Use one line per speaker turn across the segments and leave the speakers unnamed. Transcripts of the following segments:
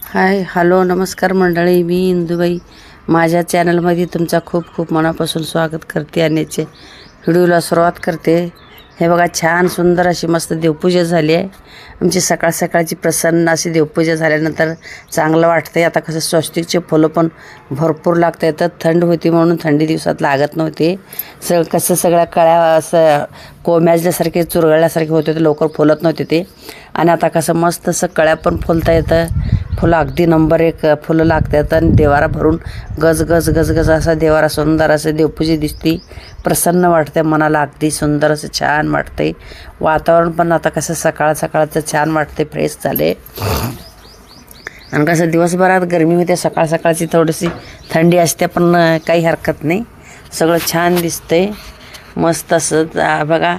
Hi hello नमस्कार मंडळी, मी इंदुबाई माझ्या चॅनलमध्ये तुमचा खूप खूप मनापासून स्वागत करते आणि व्हिडिओला सुरुवात करते। हे बघा, छान सुंदर अशी मस्त देवपूजा झाली आहे आमची। सकाळ सकाळची प्रसन्न अशी देवपूजा झाल्यानंतर चांगलं वाटते। आता कसं स्वस्तिकचे फुलं पण भरपूर लागत आहेत, थंड होती म्हणून थंडी दिवसात लागत नव्हते। कसं सगळ्या कळ्या असं कोंबल्यासारखे चुरगळल्यासारखे होते, तर लवकर फुलत नव्हते ते। आणि आता कसं मस्त असं कळ्या पण फुलता येतं, फुलं अगदी नंबर एक फुलं लागतात आणि देवारा भरून गज गज गज गज असा देवारा सुंदर असं देवपूजा दिसती। प्रसन्न वाटते मनाला, अगदी सुंदर असं छान वाटते। वातावरण पण आता कसं सकाळ सकाळचं छान वाटते, फ्रेश झाले। आणि कसं दिवसभरात गरमी होते, सकाळ सकाळची थोडीशी थंडी असते, पण काही हरकत नाही, सगळं छान दिसतंय मस्त असं। बघा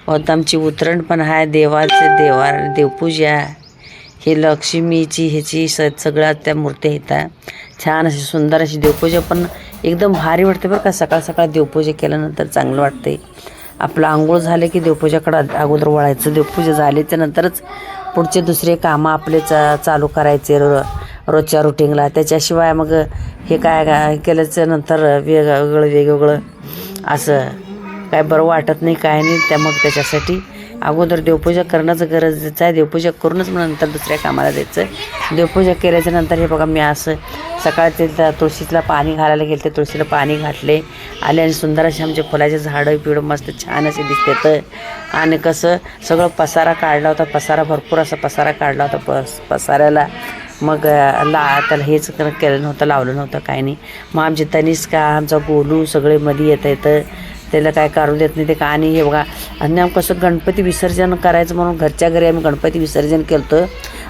आमची उतरण पण आहे, देवाचे देवपूजा, हे लक्ष्मीची ह्याची सगळ्या त्या मूर्त्या येतात। छान अशी सुंदर अशी देवपूजा पण एकदम भारी वाटते बरं का। सकाळ सकाळ देवपूजा केल्यानंतर चांगलं वाटते। आपलं आंघोळ झाले की देवपूजाकडं अगोदर वळायचं, देवपूजा झाल्याच्या नंतरच पुढचे दुसरे कामं आपले चालू करायचे रोजच्या रुटीनला। त्याच्याशिवाय मग हे काय केल्याच्या नंतर वेगवेगळं असं काय बरं वाटत नाही, काय नाही। मग त्याच्यासाठी अगोदर देवपूजा करणंच गरजेचं आहे। देवपूजा करूनच मग नंतर दुसऱ्या कामाला जायचं। देवपूजा केल्याच्या नंतर हे बघा, मी असं सकाळचे तुळशीला पाणी घालायला गेले, तुळशीला पाणी घातले आले आणि सुंदर असे आमचे फुलाचे झाडं पिवळं मस्त छान असे दिसतात। आणि कसं सगळं पसारा काढला होता, पसारा भरपूर असा पसारा काढला होता। पसाऱ्याला मग त्याला हेच केलं नव्हतं, लावलं नव्हतं, काही नाही। मग आमची तनिष्का, आमचा गोलू सगळे मध्ये येतं, त्याला काय करू देत नाही ते का। आणि हे बघा, आणि आम्ही कसं गणपती विसर्जन करायचं म्हणून घरच्या घरी आम्ही गणपती विसर्जन केलं होतं।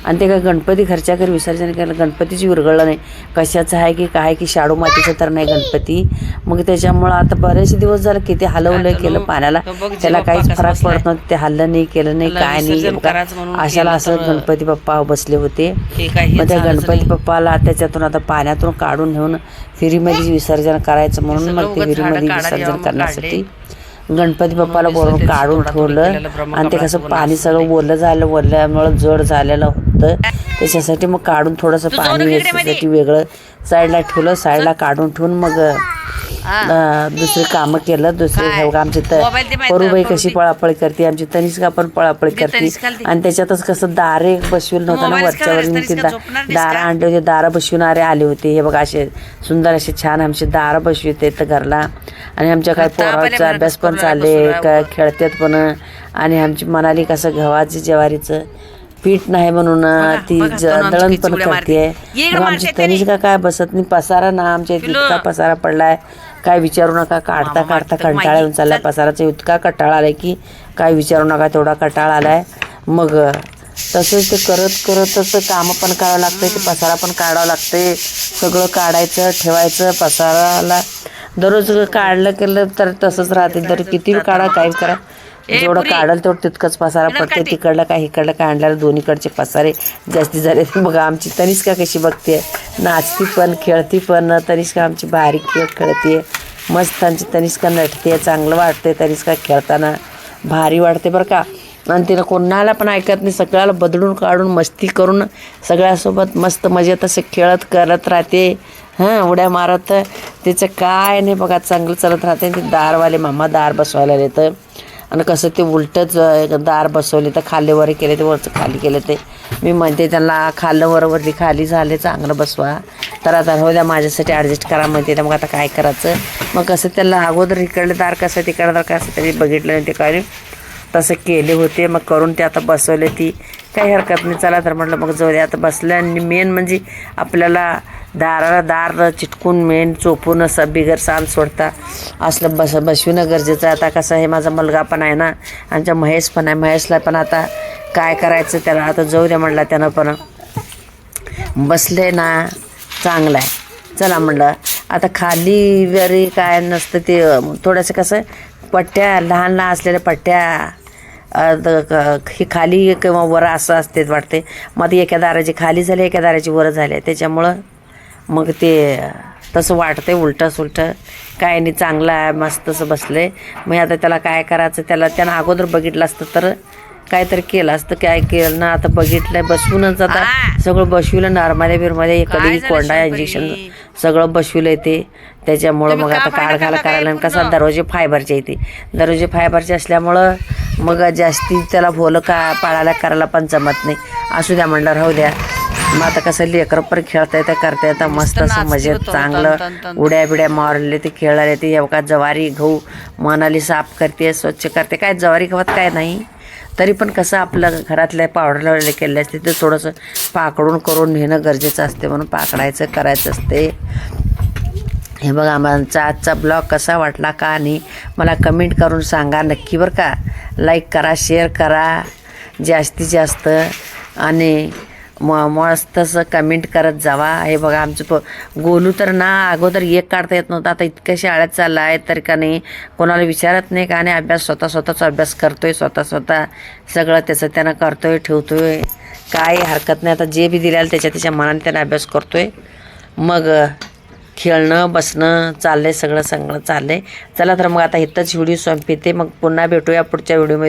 आणि ते काय गणपती घरच्या घरी विसर्जन केलं, गणपतीची विरघळलं नाही, कशाचं आहे की काय की शाडू मातीचं तर नाही गणपती। मग त्याच्यामुळं आता बरेचसे दिवस झाले किती हलवलं केलं पाण्याला, त्याला काहीच फरक पडत नव्हतं, ते हल्लं नाही केलं नाही काय नाही। अशाला असं गणपती बाप्पा बसले होते। मग त्या गणपती बाप्पाला त्याच्यातून आता पाण्यातून काढून नेऊन विहिरीमध्ये विसर्जन करायचं म्हणून मग ते विहिरीमध्ये विसर्जन करण्यासाठी गणपती बाप्पाला बोलून काढून ठेवलं। आणि ते कसं पाणी सगळं ओलं झालं, ओल्यामुळं जड झालेलं होतं, त्याच्यासाठी मग काढून थोडंसं पाणी याच्यासाठी वेगळं साईडला ठेवलं। साईडला काढून ठेवून मग दुसरे कामं केलं। दुसरे हे बघा, आमची परूबाई कशी पळापळी करते, आमची तनिष्का पण पळापळी करते। आणि त्याच्यातच कसं दारे बसवून नव्हतं ना, वरच्यावर मी ते दारं आणले होते, दारं बसविणारे आले होते। हे बघा, असे सुंदर असे छान आमचे दारं बसविते तर घरला। आणि आमच्या काही पोरांचा अभ्यास पण चालले, काय खेळतात पण। आणि आमची म्हणाली कसं गव्हाची ज्वारीचं पीठ नाही म्हणून ती दळण पण करते। मग आमची तनिष्का काय बसत नाही, पसारा ना आमच्या इतका पसारा पडलाय काय विचारू नका। काढता काढता कंटाळा येऊन चाललाय, पसाराचा इतका कंटाळा आलाय की काय विचारू नका, तेवढा कंटाळा आलाय। मग तसंच ते करत करतच कामं पण करावं लागतं, ते पसारा पण काढावं लागते, सगळं काढायचं ठेवायचं। पसाराला दररोज काढलं केलं तर तसंच राहते, तर किती काढा काय करा, जेवढं काढलं तेवढं तितकंच पसारा पडते। तिकडलं काय इकडलं काय आणल्याला दोन्हीकडचे पसारे जास्ती झाले। बघा आमची तनिष्का कशी बघते, नाचती पण खेळती पण। तनिष्का आमची बारीक खेळ खेळते मस्त, आमची तनिष्का नटते, चांगलं वाटते तनिष्का खेळताना, भारी वाटते बरं का। आणि तिनं कोणाला पण ऐकत नाही, सगळ्याला बदलून काढून मस्ती करून सगळ्यासोबत मस्त मजेत असे खेळत करत राहते, उड्या मारत। तिचं काय नाही बघा, चांगलं चालत राहते। ते दारवाले मामा दार बसवायला येतं, आणि कसं ते उलटच दार बसवले तर खाली वर केले, ते वरचं खाली केलं। ते मी म्हणते त्यांना खाल्लं वरती खाली झाले, चांगलं बसवा। तर आता हो द्या, माझ्यासाठी ॲडजस्ट करा म्हणते। तर मग आता काय करायचं, मग कसं त्याला अगोदर इकडलं दार कसं तिकडलं दार कसं तरी बघितलं नाही, ते काय तसं केले होते। मग करून ते आता बसवले, ती काही हरकत नाही। चला तर म्हटलं मग जाऊ दे आता बसलं। आणि मेन म्हणजे आपल्याला दाराला दार चिटकून मेन चोपून असं बिगर साल सोडता असलं बसविणं गरजेचं आहे। आता कसं आहे, माझा मुलगा पण आहे ना, आमच्या महेश पण आहे, महेशला पण आता काय करायचं, त्याला आता जाऊ द्या म्हटलं, त्यानं पण बसले ना चांगलं आहे। चला म्हटलं आता खाली वरी काय नसतं, ते थोडंसं कसं पट्ट्या लहान लहान असलेल्या पट्ट्या ही खाली किंवा वर असं असते वाटते। मग ती एका दाराची खाली झाली, एका दाराची वर झाली, त्याच्यामुळं मग ते तसं वाटतंय उलटं सुलटं, काय नाही, चांगलं आहे मस्त असं बसले। मग आता त्याला काय करायचं, त्यानं अगोदर बघितलं असतं तर काहीतरी केलं असतं, काय केलं ना. आता बघितलं बसवूनच, आता सगळं बसविलं नॉर्मली बिरमध्ये कधी कोंडा इंजेक्शन सगळं बसविलं ते. त्याच्यामुळं मग आता काढ घाला करायला. आणि कसा दरवाजे फायबरचे येते, दरवाजे फायबरचे असल्यामुळं मग जास्ती त्याला भोलं का पाळायला करायला पण जमत नाही. असू द्या म्हणलं, राहू द्या. मग आता कसं लेकरं पण खेळता येतं, करता येतं मस्त असं मजेत चांगलं उड्या बिड्या मारले ते खेळायला ते. एवढा ज्वारी गहू मनाली साफ करते, स्वच्छ करते. काय ज्वारी गवत काय नाही, तरी पण कसं आपलं घरातल्या पावडर केले असते ते थोडंसं पाकडून करून नेणं गरजेचं असते, म्हणून पाकडायचं करायचं असते. हे बघा, आमचा आजचा ब्लॉग कसा वाटला का आणि मला कमेंट करून सांगा नक्की बरं का. लाईक करा, शेअर करा जास्तीत जास्त, आणि मस्त असं कमेंट करत जावा. हे बघा, आमचं गोलू तर ना अगोदर एक काढता येत नव्हतं, आता इतक्या शाळेत चालला आहे तर का नाही कोणाला विचारत नाही का नाही. अभ्यास स्वतःचा अभ्यास करतोय, स्वतः सगळं त्याचं त्यानं करतोय ठेवतोय. काही हरकत नाही. आता जे बी दिलेलं त्याच्या मनाने त्यानं अभ्यास करतोय. मग खेळणं बसणं चाललंय, सगळं चाललंय. चला तर मग आता इथंच व्हिडिओ संपवते. मग पुन्हा भेटूया पुढच्या व्हिडिओमध्ये.